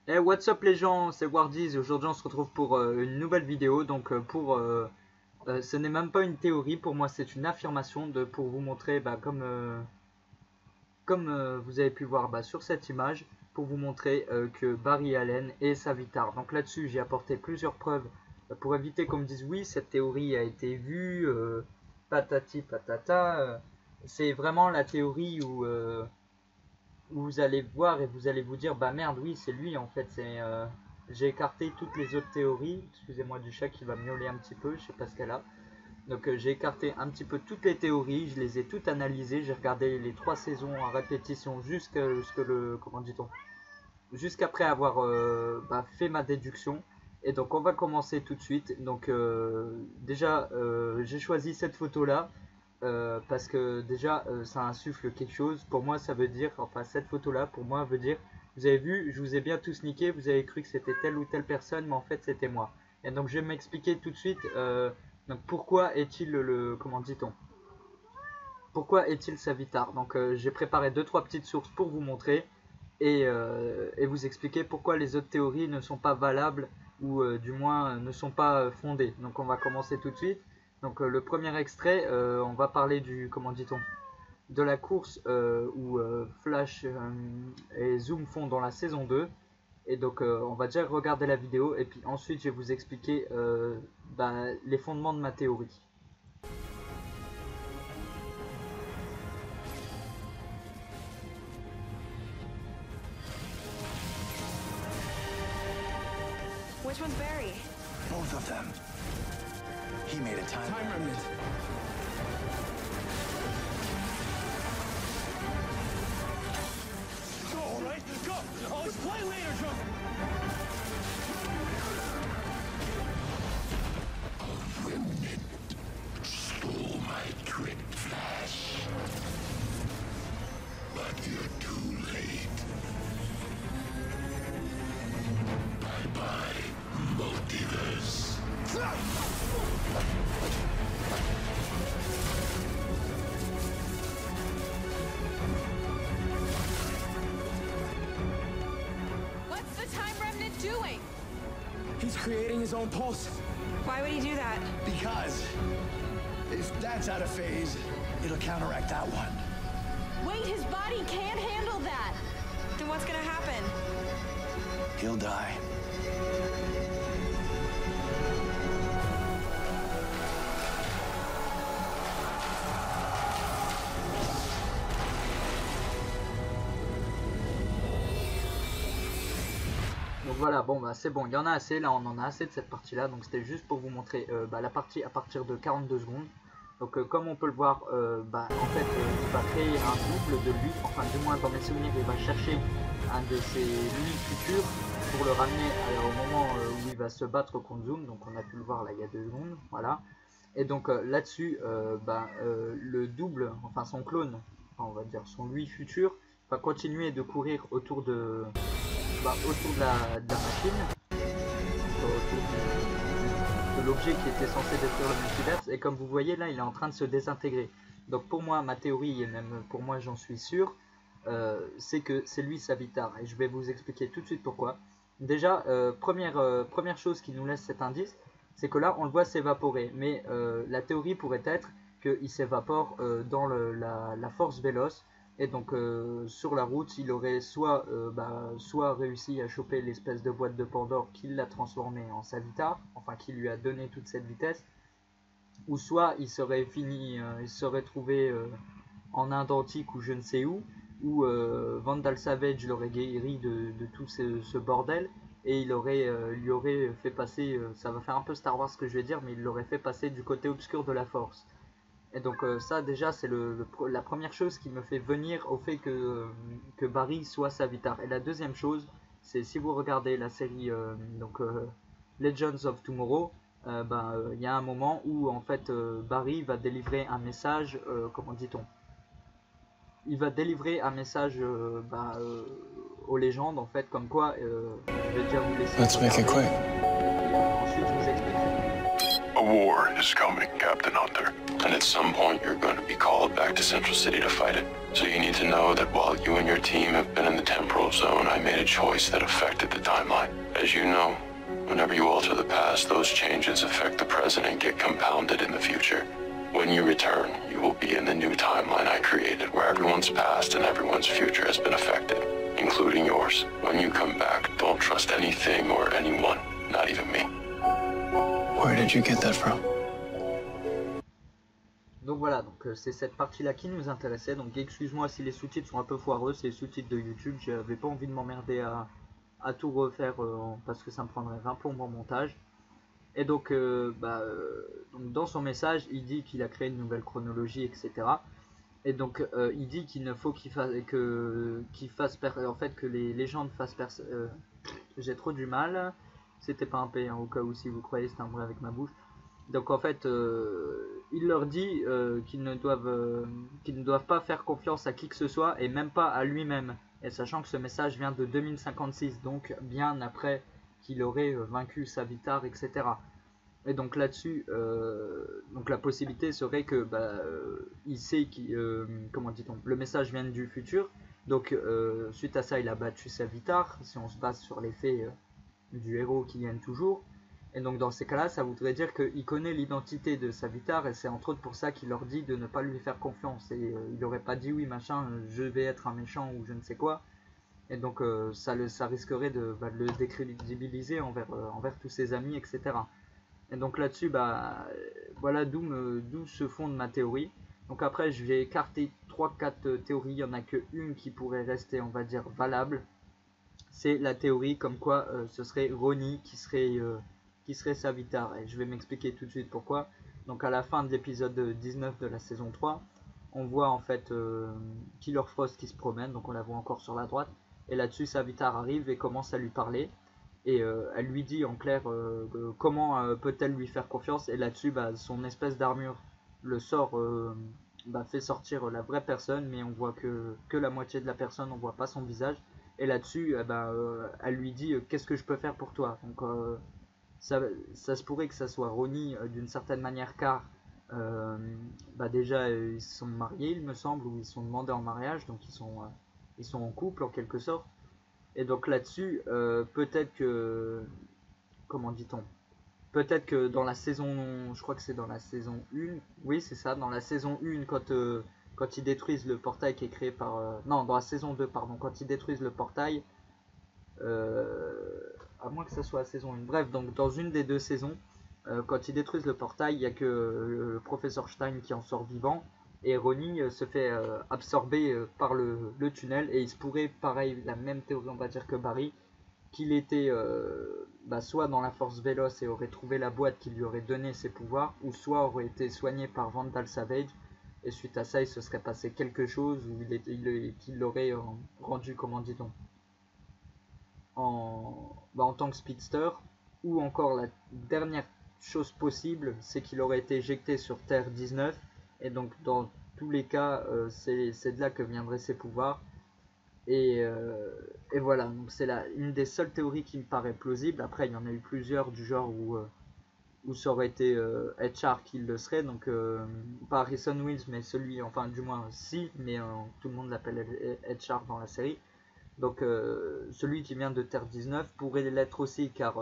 Hey, what's up les gens, c'est Wardies et aujourd'hui on se retrouve pour une nouvelle vidéo. Donc ce n'est même pas une théorie, pour moi c'est une affirmation pour vous montrer, comme vous avez pu voir sur cette image, pour vous montrer que Barry Allen est Savitar. Donc là-dessus j'ai apporté plusieurs preuves pour éviter qu'on me dise oui cette théorie a été vue, patati patata. C'est vraiment la théorie où vous allez voir et vous allez vous dire bah merde, oui c'est lui en fait. J'ai écarté toutes les autres théories. Excusez-moi du chat qui va miauler un petit peu, je sais pas ce qu'elle a. Donc j'ai écarté un petit peu toutes les théories, je les ai toutes analysées, j'ai regardé les 3 saisons en répétition jusqu'après avoir fait ma déduction. Et donc on va commencer tout de suite. Donc déjà j'ai choisi cette photo là parce que déjà ça insuffle quelque chose. Pour moi ça veut dire, enfin cette photo là pour moi veut dire, vous avez vu, je vous ai bien tous niqué, vous avez cru que c'était telle ou telle personne, mais en fait c'était moi. Et donc je vais m'expliquer tout de suite, donc pourquoi est-il comment dit-on, pourquoi est-il Savitar. Donc j'ai préparé 2-3 petites sources pour vous montrer et vous expliquer pourquoi les autres théories ne sont pas valables ou du moins ne sont pas fondées. Donc on va commencer tout de suite. Donc le premier extrait, on va parler du, comment dit-on, de la course où Flash et Zoom font dans la saison 2. Et donc on va déjà regarder la vidéo et puis ensuite je vais vous expliquer les fondements de ma théorie. Which one's Barry? Both of them. He made a time remnant. Go, all right? Go! I'll explain later, John! A remnant stole my trick, Flash. But you're too late. Bye-bye, multiverse. What's the Time Remnant doing? He's creating his own pulse. Why would he do that? Because if that's out of phase, it'll counteract that one. Wait, his body can't handle that! Then what's gonna happen? He'll die. Donc voilà, bon c'est bon, il y en a assez, là on en a assez de cette partie là, donc c'était juste pour vous montrer la partie à partir de 42 secondes. Donc comme on peut le voir, en fait il va créer un double de lui, enfin du moins dans mes souvenirs il va chercher un de ses lui futurs pour le ramener au moment où il va se battre contre Zoom, donc on a pu le voir là il y a 2 secondes, voilà. Et donc là-dessus, le double, enfin son clone, enfin, on va dire son lui futur, va continuer de courir autour de la machine, autour de l'objet qui était censé détruire le multiverse, et comme vous voyez là il est en train de se désintégrer. Donc pour moi, ma théorie, et même pour moi j'en suis sûr, c'est que c'est lui Savitar, et je vais vous expliquer tout de suite pourquoi. Déjà, première chose qui nous laisse cet indice, c'est que là on le voit s'évaporer, mais la théorie pourrait être qu'il s'évapore dans la force véloce. Et donc sur la route, il aurait soit réussi à choper l'espèce de boîte de Pandore qui l'a transformé en Savitar, enfin qui lui a donné toute cette vitesse, ou soit il serait il serait trouvé en Inde antique ou je ne sais où Vandal Savage l'aurait guéri de tout ce bordel, et il lui aurait fait passer, ça va faire un peu Star Wars ce que je vais dire, mais il l'aurait fait passer du côté obscur de la force. Et donc ça déjà c'est la première chose qui me fait venir au fait que Barry soit Savitar. Et la deuxième chose, c'est si vous regardez la série Legends of Tomorrow, il y a un moment où en fait Barry va délivrer un message, comment dit-on, il va délivrer un message aux légendes en fait, comme quoi, je vais déjà vous laisser. Let's make it quick. Et puis, ensuite je vous expliquerai. A war is coming, Captain Hunter. And at some point you're going to be called back to Central City to fight it. So you need to know that while you and your team have been in the temporal zone, I made a choice that affected the timeline. As you know, whenever you alter the past, those changes affect the present and get compounded in the future. When you return, you will be in the new timeline I created, where everyone's past and everyone's future has been affected, including yours. When you come back, don't trust anything or anyone, not even me. Where did you get that from? Donc voilà, donc c'est cette partie-là qui nous intéressait. Donc excuse-moi si les sous-titres sont un peu foireux, c'est les sous-titres de YouTube. J'avais pas envie de m'emmerder à tout refaire parce que ça me prendrait 20 plombs en montage. Et donc, donc dans son message, il dit qu'il a créé une nouvelle chronologie, etc. Et donc il dit qu'il ne faut qu'il fasse en fait que les légendes fassent j'ai trop du mal. C'était pas un P, hein, au cas où si vous croyez c'était un bruit avec ma bouche. Donc en fait, il leur dit qu'ils ne doivent pas faire confiance à qui que ce soit et même pas à lui-même. Et sachant que ce message vient de 2056, donc bien après qu'il aurait vaincu Savitar, etc. Et donc là-dessus, donc la possibilité serait que il sait comment dit-on, le message vient du futur. Donc suite à ça, il a battu Savitar. Si on se base sur les faits du héros qui viennent toujours. Et donc dans ces cas-là, ça voudrait dire qu'il connaît l'identité de Savitar et c'est entre autres pour ça qu'il leur dit de ne pas lui faire confiance. Et il n'aurait pas dit oui machin, je vais être un méchant ou je ne sais quoi. Et donc ça risquerait de le décrédibiliser envers tous ses amis, etc. Et donc là-dessus, voilà d'où se fonde ma théorie. Donc après, je vais écarter 3-4 théories, il n'y en a qu'une qui pourrait rester, on va dire, valable. C'est la théorie comme quoi ce serait Ronnie qui serait Savitar. Et je vais m'expliquer tout de suite pourquoi. Donc à la fin de l'épisode 19 de la saison 3, on voit en fait Killer Frost qui se promène, donc on la voit encore sur la droite. Et là-dessus, Savitar arrive et commence à lui parler. Et elle lui dit en clair comment peut-elle lui faire confiance. Et là-dessus, son espèce d'armure le sort, fait sortir la vraie personne, mais on voit que la moitié de la personne, on voit pas son visage. Et là-dessus, elle lui dit qu'est-ce que je peux faire pour toi. Donc ça se pourrait que ça soit Ronnie d'une certaine manière, car déjà ils sont mariés, il me semble, ou ils sont demandés en mariage, donc ils sont en couple en quelque sorte. Et donc là-dessus, peut-être que, comment dit-on, peut-être que dans la saison, je crois que c'est dans la saison 1, oui c'est ça, dans la saison 1, quand ils détruisent le portail qui est créé par... non, dans la saison 2, pardon, quand ils détruisent le portail, à moins que ça soit la saison 1, bref, donc dans une des deux saisons, quand ils détruisent le portail, il n'y a que le professeur Stein qui en sort vivant, et Ronnie se fait absorber par le tunnel, et il se pourrait, pareil, la même théorie on va dire que Barry, qu'il était soit dans la force Véloce et aurait trouvé la boîte qui lui aurait donné ses pouvoirs, ou soit aurait été soigné par Vandal Savage, et suite à ça il se serait passé quelque chose, ou qu'il l'aurait rendu, comment dit-on, en tant que speedster, ou encore la dernière chose possible, c'est qu'il aurait été éjecté sur Terre 19, et donc dans tous les cas, c'est de là que viendraient ses pouvoirs. Et voilà, donc c'est une des seules théories qui me paraît plausible. Après, il y en a eu plusieurs du genre où ça aurait été HR qui le serait, donc pas Harrison Wells, mais celui, enfin du moins si, mais tout le monde l'appelle HR dans la série. Donc celui qui vient de Terre 19 pourrait l'être aussi, car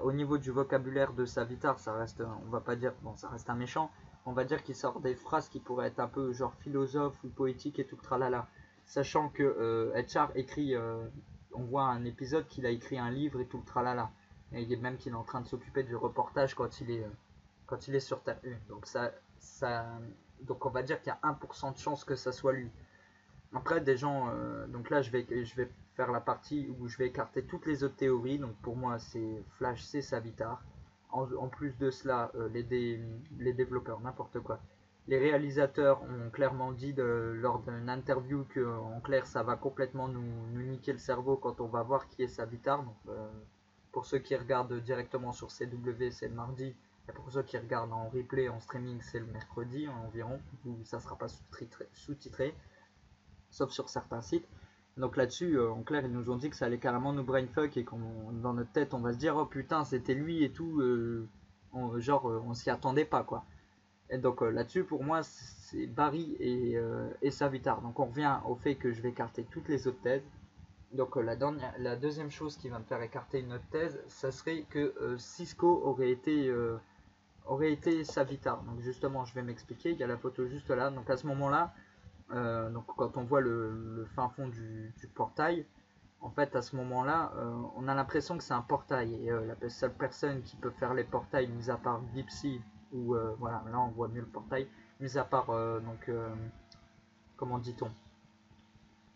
au niveau du vocabulaire de Savitar, ça reste, on va pas dire, bon, ça reste un méchant, on va dire qu'il sort des phrases qui pourraient être un peu genre philosophe ou poétique et tout le tralala. Sachant que HR écrit, on voit un épisode qu'il a écrit un livre et tout le tralala. Et il est même qu'il est en train de s'occuper du reportage quand il est sur Terre 1. Donc on va dire qu'il y a 1% de chance que ça soit lui. Après des gens, donc là je vais faire la partie où je vais écarter toutes les autres théories. Donc pour moi c'est Flash, c'est Savitar. En plus de cela, les développeurs, n'importe quoi. Les réalisateurs ont clairement dit lors d'une interview que en clair ça va complètement nous niquer le cerveau quand on va voir qui est Savitar. Donc, pour ceux qui regardent directement sur CW, c'est le mardi. Et pour ceux qui regardent en replay, en streaming, c'est le mercredi environ, où ça ne sera pas sous-titré, sauf sur certains sites. Donc là-dessus, en clair, ils nous ont dit que ça allait carrément nous brainfuck et dans notre tête, on va se dire « Oh putain, c'était lui et tout, on s'y attendait pas quoi. Et donc là-dessus pour moi c'est Barry et Savitar. Donc on revient au fait que je vais écarter toutes les autres thèses. Donc la deuxième chose qui va me faire écarter une autre thèse, ça serait que Cisco aurait été Savitar. Donc justement je vais m'expliquer, il y a la photo juste là. Donc à ce moment-là, donc quand on voit le fin fond du portail, en fait à ce moment-là on a l'impression que c'est un portail. Et la seule personne qui peut faire les portails, mis à part Gypsy, ou voilà, là on voit mieux le portail, mis à part comment dit-on,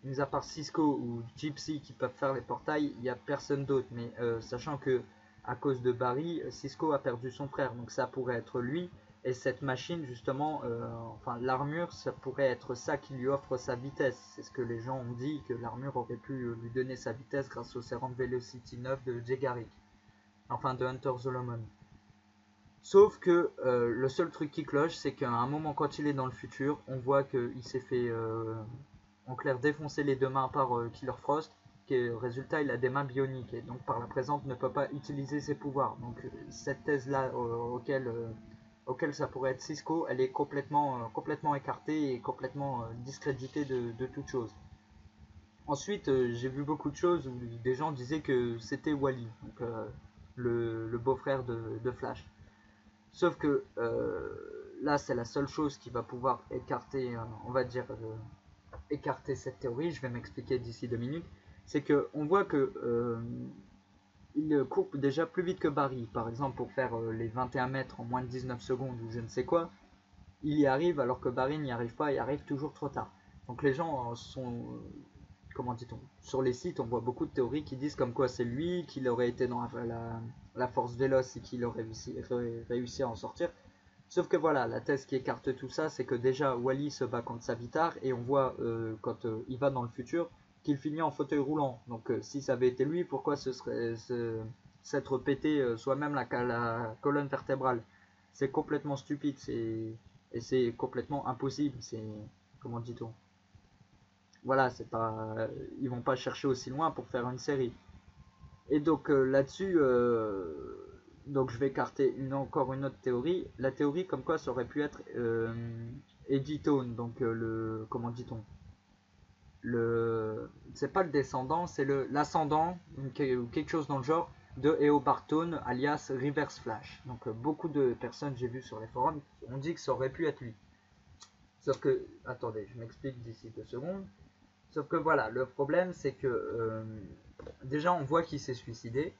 mis à part Cisco ou Gypsy qui peuvent faire les portails, il n'y a personne d'autre. Mais sachant que à cause de Barry, Cisco a perdu son frère, donc ça pourrait être lui. Et cette machine justement, enfin l'armure, ça pourrait être ça qui lui offre sa vitesse. C'est ce que les gens ont dit, que l'armure aurait pu lui donner sa vitesse grâce au sérum Velocity 9 de Jay Garrick, enfin de Hunter Zolomon. Sauf que le seul truc qui cloche, c'est qu'à un moment quand il est dans le futur, on voit qu'il s'est fait en clair défoncer les deux mains par Killer Frost, et résultat il a des mains bioniques et donc par la présente ne peut pas utiliser ses pouvoirs. Donc cette thèse là auquel ça pourrait être Cisco, elle est complètement écartée et complètement discréditée de toute chose. Ensuite j'ai vu beaucoup de choses où des gens disaient que c'était Wally, donc le beau-frère de Flash. Sauf que là c'est la seule chose qui va pouvoir écarter, on va dire, écarter cette théorie. Je vais m'expliquer d'ici 2 minutes. C'est que on voit que il court déjà plus vite que Barry. Par exemple pour faire les 21 mètres en moins de 19 secondes ou je ne sais quoi, il y arrive alors que Barry n'y arrive pas, il arrive toujours trop tard. Donc les gens sont... comment dit-on, sur les sites on voit beaucoup de théories qui disent comme quoi c'est lui, qu'il aurait été dans la force véloce et qu'il aurait réussi à en sortir. Sauf que voilà, la thèse qui écarte tout ça, c'est que déjà Wally se bat contre Savitar et on voit quand il va dans le futur qu'il finit en fauteuil roulant. Donc si ça avait été lui, pourquoi s'être pété soi-même la colonne vertébrale? C'est complètement stupide, et c'est complètement impossible. C'est, comment dit-on, voilà, c'est pas, ils vont pas chercher aussi loin pour faire une série. Et donc là-dessus, donc je vais écarter encore une autre théorie. La théorie comme quoi ça aurait pu être Eddie Tone, donc comment dit-on, c'est pas le descendant, c'est l'ascendant ou quelque chose dans le genre de Eobard Thawne alias Reverse Flash. Donc beaucoup de personnes, j'ai vu sur les forums, ont dit que ça aurait pu être lui. Sauf que, attendez, je m'explique d'ici 2 secondes. Sauf que voilà, le problème c'est que déjà on voit qu'il s'est suicidé.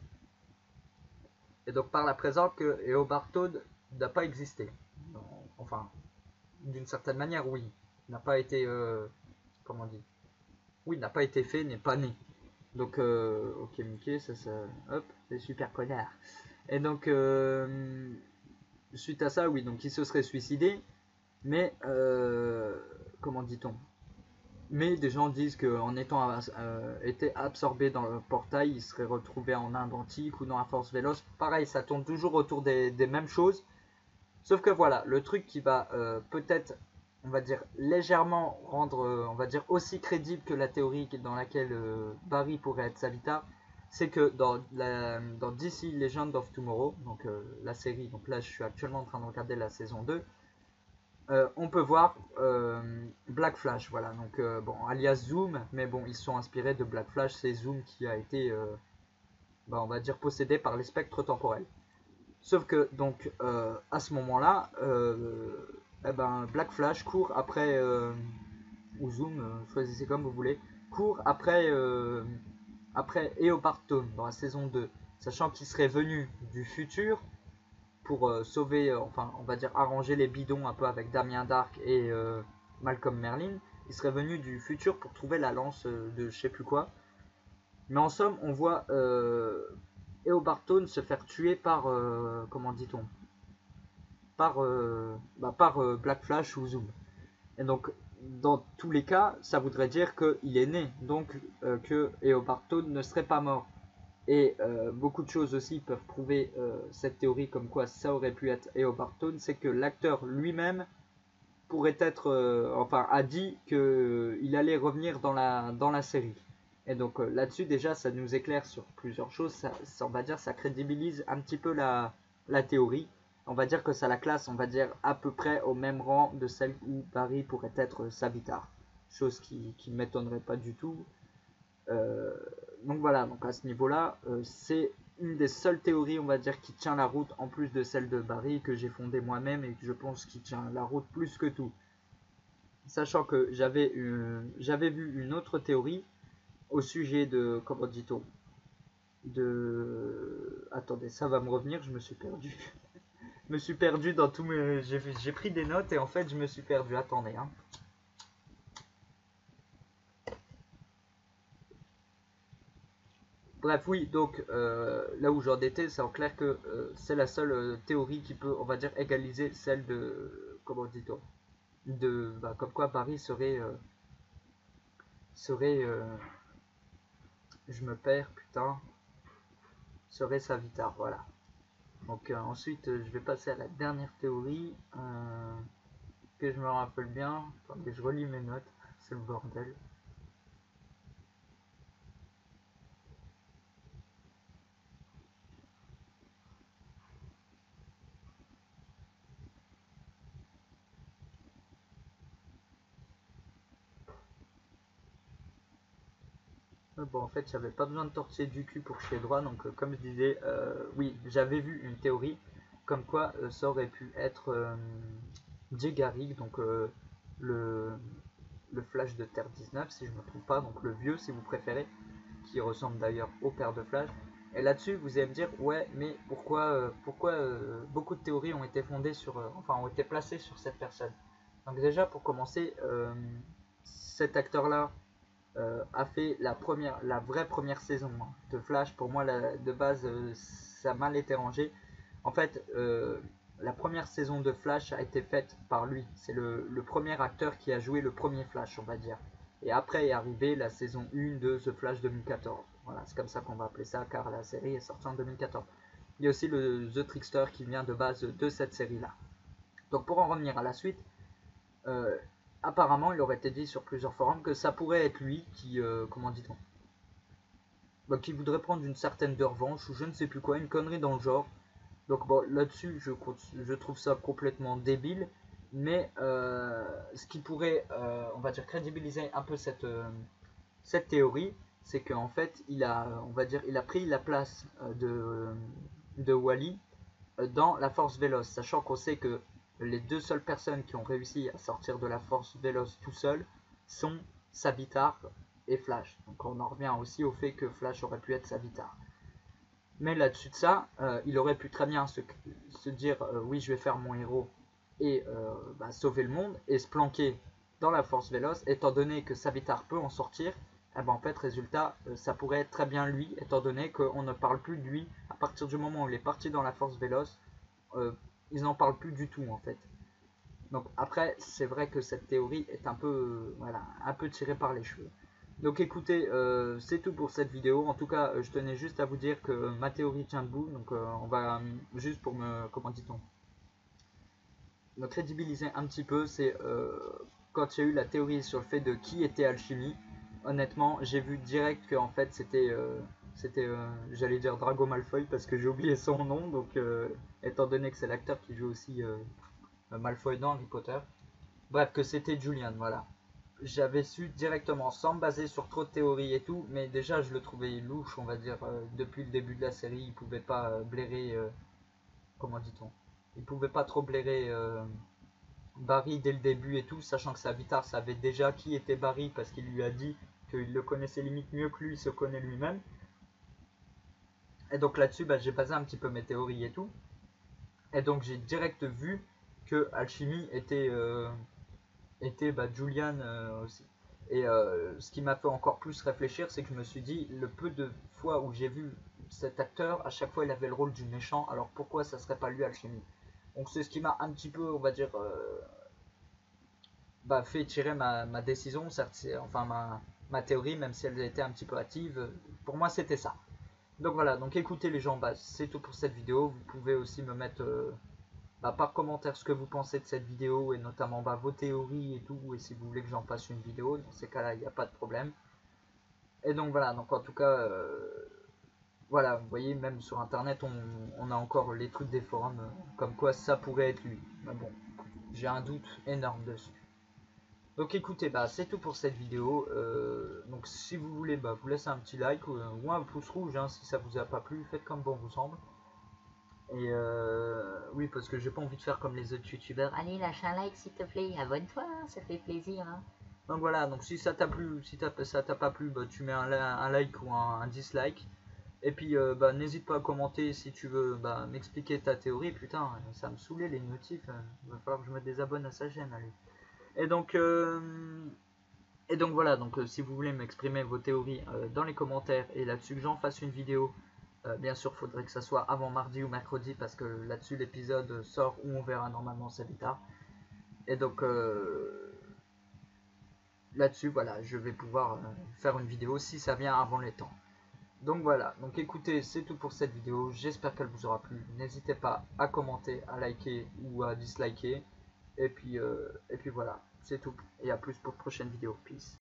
Et donc par la présente que Eobard Thawne n'a pas existé. Enfin, d'une certaine manière oui. N'a pas été, comment on dit, oui, n'a pas été fait, n'est pas né. Donc ok Mickey, ça hop, c'est super connard. Et donc suite à ça, oui, donc il se serait suicidé. Mais comment dit-on, mais des gens disent qu'en étant été absorbé dans le portail, il serait retrouvé en Inde antique ou dans la force véloce. Pareil, ça tourne toujours autour des mêmes choses. Sauf que voilà, le truc qui va peut-être, on va dire, légèrement rendre, on va dire, aussi crédible que la théorie dans laquelle Barry pourrait être Savitar, c'est que dans DC Legend of Tomorrow, donc la série, donc là je suis actuellement en train de regarder la saison 2, on peut voir Black Flash, voilà, donc bon, alias Zoom, mais bon, ils sont inspirés de Black Flash, c'est Zoom qui a été, on va dire, possédé par les spectres temporels. Sauf que, donc, à ce moment-là, Black Flash court après, ou Zoom, choisissez comme vous voulez, court après Eobard Thawne dans la saison 2, sachant qu'il serait venu du futur pour sauver, enfin on va dire arranger les bidons un peu avec Damien Darhk et Malcolm Merlyn. Il serait venu du futur pour trouver la lance de je sais plus quoi. Mais en somme, on voit Eobard Thawne se faire tuer par, comment dit-on, par Black Flash ou Zoom. Et donc dans tous les cas, ça voudrait dire qu'il est né, donc que Eobard Thawne ne serait pas mort. Et beaucoup de choses aussi peuvent prouver cette théorie comme quoi ça aurait pu être Eobard Thawne, c'est que l'acteur lui-même pourrait être, enfin a dit qu'il allait revenir dans la série. Et donc là-dessus déjà ça nous éclaire sur plusieurs choses, ça on va dire ça crédibilise un petit peu la théorie. on va dire que ça la classe, on va dire à peu près au même rang de celle où Barry pourrait être Savitar. Chose qui ne m'étonnerait pas du tout. Donc voilà, donc à ce niveau-là, c'est une des seules théories, on va dire, qui tient la route, en plus de celle de Barry, que j'ai fondée moi-même et que je pense qui tient la route plus que tout. Sachant que j'avais vu une autre théorie au sujet de, comment dit-on, de... Attendez, ça va me revenir, je me suis perdu. Je me suis perdu dans tout mes... J'ai pris des notes et en fait je me suis perdu, attendez. Hein. Bref, oui, donc là où j'en étais, c'est en clair que c'est la seule théorie qui peut, on va dire, égaliser celle de... Comment dit-on, de... Bah, comme quoi Paris serait... je me perds, putain. Serait Savitar, voilà. Donc ensuite, je vais passer à la dernière théorie, que je me rappelle bien. Attendez, je relis mes notes, c'est le bordel. Bon, en fait, j'avais pas besoin de tortiller du cul pour chier droit, donc comme je disais, oui, j'avais vu une théorie comme quoi ça aurait pu être Jay Garrick, donc le Flash de Terre 19, si je me trompe pas, donc le vieux, si vous préférez, qui ressemble d'ailleurs au père de Flash. Et là-dessus, vous allez me dire, ouais, mais pourquoi beaucoup de théories ont été fondées sur, enfin, ont été placées sur cette personne. Donc déjà, pour commencer, cet acteur-là a fait la vraie première saison de Flash. Pour moi, de base, ça a mal été rangé. En fait, la première saison de Flash a été faite par lui. C'est le premier acteur qui a joué le premier Flash, on va dire. Et après est arrivée la saison 1 de The Flash 2014. Voilà, c'est comme ça qu'on va appeler ça, car la série est sortie en 2014. Il y a aussi le The Trickster qui vient de base de cette série-là. Donc pour en revenir à la suite, apparemment il aurait été dit sur plusieurs forums que ça pourrait être lui qui, comment dit-on, bah, qui voudrait prendre une certaine de revanche ou je ne sais plus quoi, une connerie dans le genre. Donc bon, là-dessus je trouve ça complètement débile, mais ce qui pourrait, on va dire, crédibiliser un peu cette théorie, c'est qu'en fait il a, on va dire, il a pris la place de Wally dans la Force Véloce, sachant qu'on sait que les deux seules personnes qui ont réussi à sortir de la Force Véloce tout seul sont Savitar et Flash. Donc on en revient aussi au fait que Flash aurait pu être Savitar. Mais là-dessus de ça, il aurait pu très bien se dire oui, je vais faire mon héros et bah, sauver le monde et se planquer dans la Force Véloce, étant donné que Savitar peut en sortir. Eh ben, en fait, résultat, ça pourrait être très bien lui, étant donné qu'on ne parle plus de lui à partir du moment où il est parti dans la Force Véloce. Ils n'en parlent plus du tout en fait. Donc après, c'est vrai que cette théorie est un peu, voilà, un peu tirée par les cheveux. Donc écoutez, c'est tout pour cette vidéo. En tout cas, je tenais juste à vous dire que ma théorie tient debout. Donc on va juste pour comment dit-on, me crédibiliser un petit peu, c'est quand il y a eu la théorie sur le fait de qui était Alchemy. Honnêtement, j'ai vu direct que en fait c'était j'allais dire Drago Malfoy parce que j'ai oublié son nom, donc étant donné que c'est l'acteur qui joue aussi Malfoy dans Harry Potter, bref, que c'était Julian, voilà. J'avais su directement, sans me baser sur trop de théories et tout, mais déjà je le trouvais louche, on va dire, depuis le début de la série, il pouvait pas blairer, comment dit-on, il pouvait pas trop blairer Barry dès le début et tout, sachant que Savitar savait déjà qui était Barry parce qu'il lui a dit qu'il le connaissait limite mieux que lui, il se connaît lui-même. Et donc là-dessus, bah, j'ai basé un petit peu mes théories et tout. Et donc j'ai direct vu que Alchemy était bah, Julian aussi. Et ce qui m'a fait encore plus réfléchir, c'est que je me suis dit, le peu de fois où j'ai vu cet acteur, à chaque fois il avait le rôle du méchant, alors pourquoi ça serait pas lui Alchemy? Donc c'est ce qui m'a un petit peu, on va dire, bah, fait tirer ma décision, enfin ma théorie, même si elle était un petit peu hâtive. Pour moi c'était ça. Donc voilà, donc écoutez les gens, bah, c'est tout pour cette vidéo. Vous pouvez aussi me mettre bah, par commentaire ce que vous pensez de cette vidéo et notamment bah, vos théories et tout, et si vous voulez que j'en fasse une vidéo, dans ces cas là il n'y a pas de problème. Et donc voilà, donc en tout cas voilà, vous voyez, même sur internet on a encore les trucs des forums comme quoi ça pourrait être lui. Mais bon, j'ai un doute énorme dessus. Donc écoutez, bah c'est tout pour cette vidéo. Donc si vous voulez, bah vous laissez un petit like ou un pouce rouge hein, si ça vous a pas plu, faites comme bon vous semble. Et oui, parce que j'ai pas envie de faire comme les autres youtubeurs. Allez, lâche un like s'il te plaît, abonne-toi, ça fait plaisir. Hein. Donc voilà, donc si ça t'a plu, si ça t'a pas plu, bah, tu mets un like ou un dislike. Et puis bah, n'hésite pas à commenter si tu veux bah, m'expliquer ta théorie. Putain, ça me saoulait les notifs. Il va falloir que je me désabonne à sa chaîne. Allez. Et donc voilà, donc si vous voulez m'exprimer vos théories dans les commentaires et là-dessus que j'en fasse une vidéo, bien sûr faudrait que ça soit avant mardi ou mercredi parce que là-dessus l'épisode sort où on verra normalement ça plus tard. Et donc là-dessus voilà, je vais pouvoir faire une vidéo si ça vient avant les temps. Donc voilà, donc écoutez, c'est tout pour cette vidéo, j'espère qu'elle vous aura plu. N'hésitez pas à commenter, à liker ou à disliker. Et puis voilà, c'est tout. Et à plus pour de prochaines vidéos. Peace.